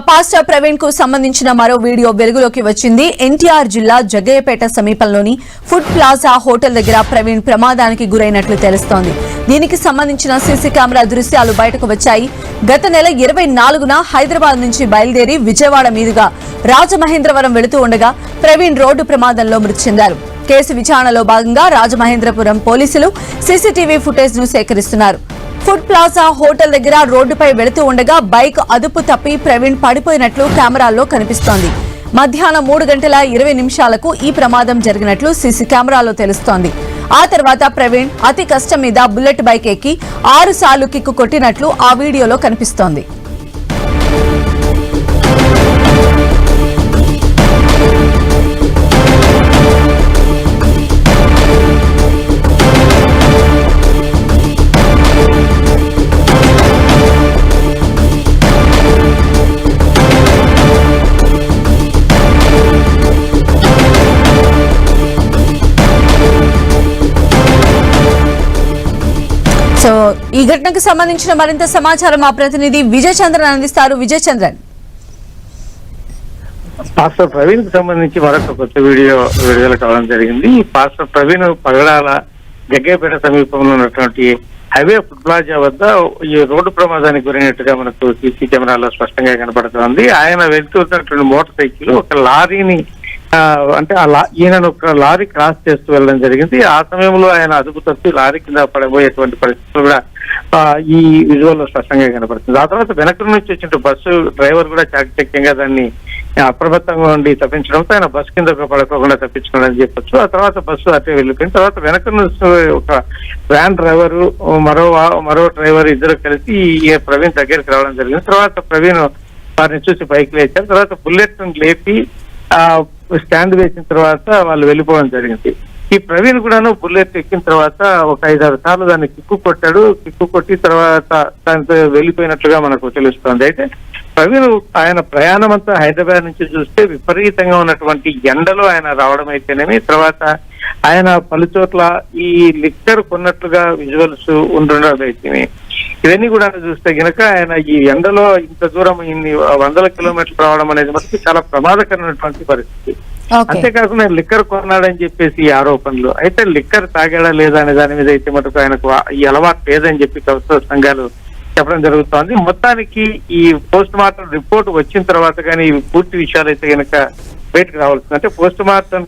Pastor Praveen కు సంబంధించిన మరో వీడియో వెలుగులోకి వచ్చింది. ఎన్టీఆర్ జిల్లా జగ్గయ్యపేట సమీపంలోని ఫుడ్ ప్లాజా హోటల్ దగ్గర ప్రవీణ్ ప్రమాదానికి గురైనట్లు తెలుస్తోంది. దీనికి సంబంధించిన సీసీ కెమెరా దృశ్యాలు బయటకు వచ్చాయి. గత నెల 24న హైదరాబాద్ నుంచి బయలుదేరి విజయవాడ మీదుగా రాజమహేంద్రవరం వెళుతూ ఉండగా ప్రవీణ్ రోడ్డు ప్రమాదంలో మృతి చెందారు. కేసు విచారణలో భాగంగా రాజమహేంద్రపురం పోలీసులు సీసీటీవీ ఫుటేజ్ ను సేకరిస్తున్నారు. ఫుడ్ ప్లాజా హోటల్ దగ్గర రోడ్డుపై వెళుతూ ఉండగా బైక్ అదుపు తప్పి ప్రవీణ్ పడిపోయినట్లు కెమెరాల్లో కనిపిస్తోంది. మధ్యాహ్నం 3:20 ఈ ప్రమాదం జరిగినట్లు సీసీ కెమెరాలో తెలుస్తోంది. ఆ తర్వాత ప్రవీణ్ అతి కష్టం మీద బుల్లెట్ బైక్ ఎక్కి 6 సార్లు కిక్కు కొట్టినట్లు ఆ వీడియోలో కనిపిస్తోంది. సో ఈ ఘటనకు సంబంధించిన మరింత సమాచారం మా ప్రతినిధి విజయ్ చంద్రన్ అందిస్తారు. విజయ్ చంద్రన్, పాస్టర్ ప్రవీణ్ కు సంబంధించి మరొక కొత్త వీడియో విడుదల కావడం జరిగింది. పాస్టర్ ప్రవీణ్ పగడాల జగ్గయ్యపేట సమీపంలో ఉన్నటువంటి హైవే ఫుడ్ ప్లాజా వద్ద ఈ రోడ్డు ప్రమాదానికి గురైనట్టుగా మనకు సీసీ కెమెరాలో స్పష్టంగా కనబడుతోంది. ఆయన వెళ్తున్నటువంటి మోటార్ సైకిల్ ఒక లారీని అంటే ఈయనను ఒక లారీ క్రాస్ చేస్తూ వెళ్ళడం జరిగింది. ఆ సమయంలో ఆయన అదుపు తప్పి లారీ కింద పడబోయేటువంటి పరిస్థితులు కూడా ఈ విజువల్ లో స్పష్టంగా కనపడుతుంది. ఆ తర్వాత వెనక నుంచి వచ్చిన బస్సు డ్రైవర్ కూడా చాకచక్యంగా దాన్ని అప్రమత్తంగా ఉండి తప్పించడంతో ఆయన బస్సు కింద పడుకోకుండా తప్పించుకోవాలని చెప్పొచ్చు. ఆ తర్వాత బస్సు అటే వెళ్ళిపోయిన తర్వాత వెనక నుంచి ఒక వ్యాన్ డ్రైవరు మరో డ్రైవర్ ఇద్దరు కలిసి ఈ ప్రవీణ్ దగ్గరికి రావడం జరిగింది. తర్వాత ప్రవీణ్ వారిని చూసి పైకి లేచారు. తర్వాత బుల్లెట్ లేపి స్టాండ్ వేసిన తర్వాత వాళ్ళు వెళ్ళిపోవడం జరిగింది. ఈ ప్రవీణ్ కూడాను బుల్లెట్ ఎక్కిన తర్వాత ఒక 5-6 సార్లు దాన్ని కిక్కు కొట్టాడు. కిక్కు కొట్టి తర్వాత దానితో వెళ్ళిపోయినట్లుగా మనకు తెలుస్తోంది. అయితే ప్రవీణ్ ఆయన ప్రయాణం అంతా హైదరాబాద్ నుంచి చూస్తే విపరీతంగా ఉన్నటువంటి ఎండలో ఆయన రావడం అయితేనేమి, తర్వాత ఆయన పలు చోట్ల ఈ లిక్కర్ కొన్నట్లుగా విజువల్స్ ఉండడం అయితేనే, ఇవన్నీ కూడా చూస్తే గనక ఆయన ఈ ఎండలో ఇంత దూరం ఇన్ని 100 కిలోమీటర్లు రావడం అనేది మనకి చాలా ప్రమాదకరమైనటువంటి పరిస్థితి. అంతేకాకుండా లిక్కర్ కొన్నాడని చెప్పేసి ఈ ఆరోపణలు. అయితే లిక్కర్ తాగాడా లేదా అనే దాని మీద అయితే మటుకు ఆయనకు ఈ అలవాటు లేదని చెప్పి ప్రభుత్వ సంఘాలు చెప్పడం జరుగుతోంది. మొత్తానికి ఈ పోస్ట్ మార్టం రిపోర్ట్ వచ్చిన తర్వాత కానీ పూర్తి విషయాలు అయితే కనుక బయటకు రావాల్సింది. అంటే పోస్ట్ మార్టం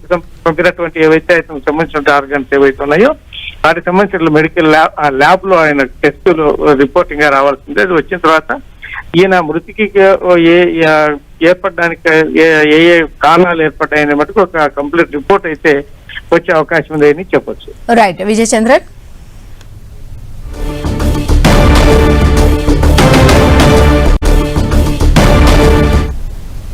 పంపినటువంటి ఏవైతే సంబంధించిన ఆర్గన్స్ ఏవైతే ఉన్నాయో వాటికి సంబంధించిన మెడికల్ ల్యాబ్ లో ఆయన టెస్టులు రిపోర్టింగ్ గా రావాల్సింది. అది వచ్చిన తర్వాత ఈయన మృతికి ఏర్పడడానికి ఏ కారణాలు ఏర్పడ్డాయనే మటుకు ఒక కంప్లీట్ రిపోర్ట్ అయితే వచ్చే అవకాశం ఉందని చెప్పొచ్చు. రైట్ విజయ్ చంద్రన్.